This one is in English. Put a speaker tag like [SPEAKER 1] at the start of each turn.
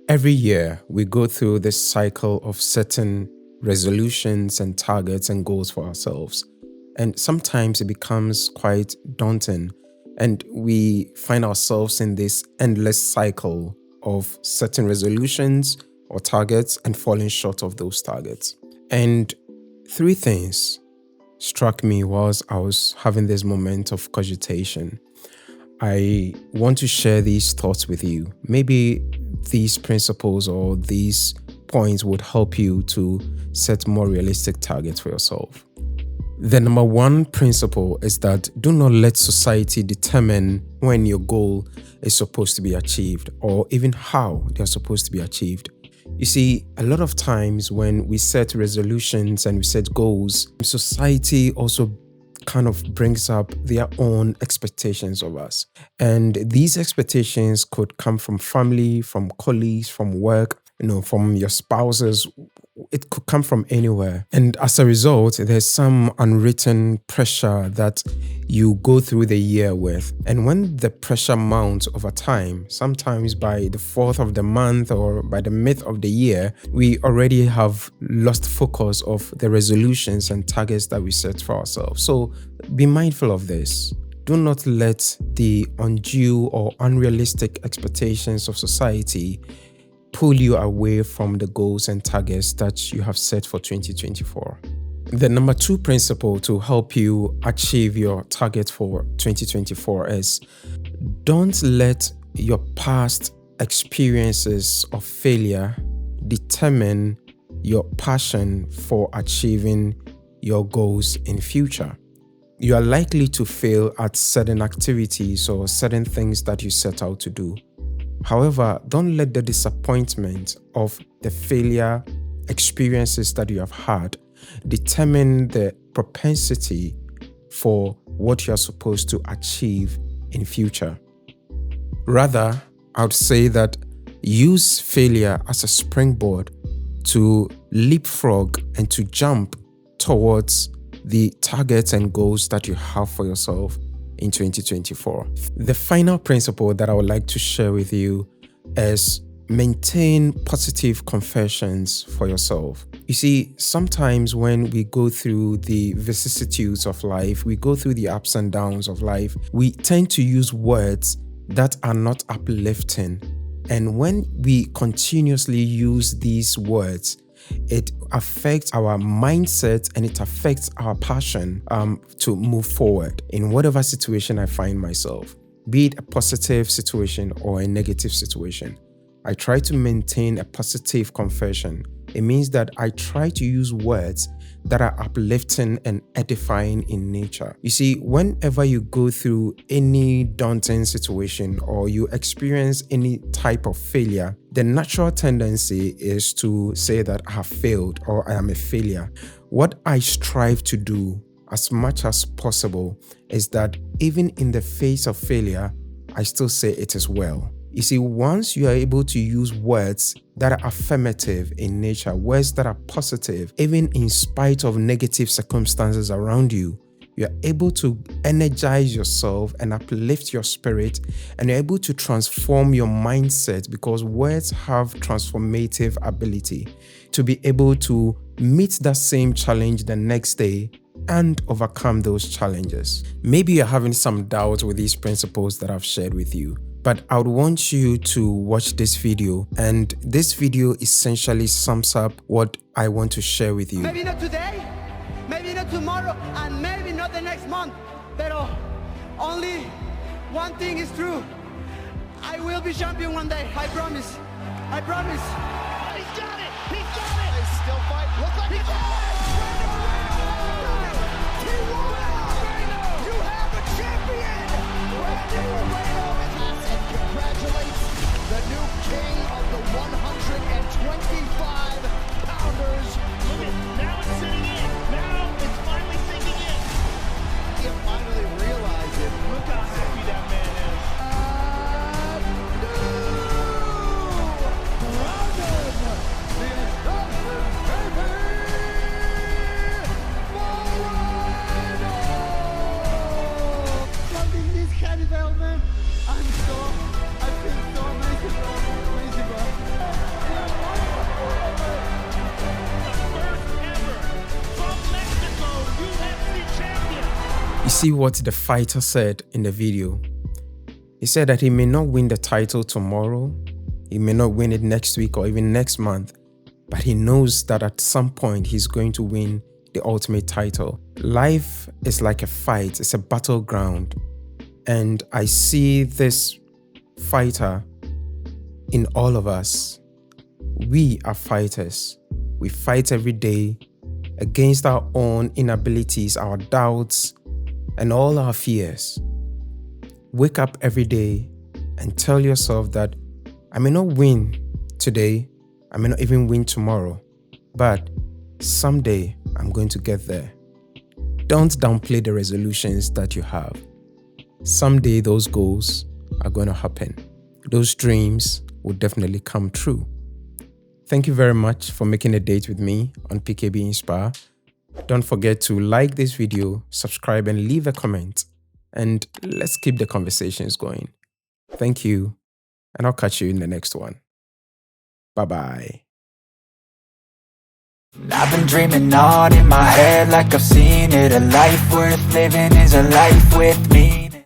[SPEAKER 1] Every year, we go through this cycle of setting resolutions and targets and goals for ourselves. And sometimes it becomes quite daunting, and we find ourselves in this endless cycle of setting resolutions or targets and falling short of those targets. And three things struck me whilst I was having this moment of cogitation. I want to share these thoughts with you. Maybe these principles or these points would help you to set more realistic targets for yourself. The number one principle is that do not let society determine when your goal is supposed to be achieved or even how they're supposed to be achieved. You see, a lot of times when we set resolutions and we set goals, society also kind of brings up their own expectations of us. And these expectations could come from family, from colleagues, from work, from your spouses. It could come from anywhere. And as a result, there's some unwritten pressure that you go through the year with. And when the pressure mounts over time, sometimes by the fourth of the month or by the mid of the year, we already have lost focus of the resolutions and targets that we set for ourselves. So be mindful of this. Do not let the undue or unrealistic expectations of society pull you away from the goals and targets that you have set for 2024. The number two principle to help you achieve your target for 2024 is don't let your past experiences of failure determine your passion for achieving your goals in future. You are likely to fail at certain activities or certain things that you set out to do. However, don't let the disappointment of the failure experiences that you have had determine the propensity for what you are supposed to achieve in future. Rather, I would say that use failure as a springboard to leapfrog and to jump towards the targets and goals that you have for yourself in 2024. The final principle that I would like to share with you is maintain positive confessions for yourself. You see, sometimes when we go through the vicissitudes of life, we go through the ups and downs of life, we tend to use words that are not uplifting. And when we continuously use these words, it affects our mindset and it affects our passion to move forward in whatever situation I find myself, be it a positive situation or a negative situation. I try to maintain a positive confession. It means that I try to use words that are uplifting and edifying in nature. You see, whenever you go through any daunting situation or you experience any type of failure, the natural tendency is to say that I have failed or I am a failure. What I strive to do as much as possible is that even in the face of failure, I still say it is well. You see, once you are able to use words that are affirmative in nature, words that are positive, even in spite of negative circumstances around you, you are able to energize yourself and uplift your spirit, and you're able to transform your mindset because words have transformative ability to be able to meet that same challenge the next day and overcome those challenges. Maybe you're having some doubts with these principles that I've shared with you, but I would want you to watch this video, and this video essentially sums up what I want to share with you.
[SPEAKER 2] Maybe not today, maybe not tomorrow, and maybe not the next month, but only one thing is true. I will be champion one day, I promise. I promise.
[SPEAKER 3] He's got it! He's got it! They still fight. Look like he's got it! He won it! You have a champion! Brandon Moreno congratulates the new king of the 125-pounders.
[SPEAKER 4] Look at, now it's sitting in. Now it's finally sinking in.
[SPEAKER 3] You finally realize it.
[SPEAKER 4] Look how happy that man is.
[SPEAKER 2] Something this heavy, man. I feel so amazing, bro. Amazing, bro.
[SPEAKER 1] see what the fighter said in the video. He said that he may not win the title tomorrow, he may not win it next week or even next month, but he knows that at some point he's going to win the ultimate title. Life is like a fight, it's a battleground. And I see this fighter in all of us. We are fighters. We fight every day against our own inabilities, our doubts, and all our fears. Wake up every day and tell yourself that I may not win today, I may not even win tomorrow, but someday I'm going to get there. Don't downplay the resolutions that you have. Someday those goals are going to happen. Those dreams will definitely come true. Thank you very much for making a date with me on PKBinspire. Don't forget to like this video, subscribe, and leave a comment. And let's keep the conversations going. Thank you, and I'll catch you in the next one. Bye-bye.
[SPEAKER 5] I've been dreaming on in my head like I've seen it. A life worth living is a life with me.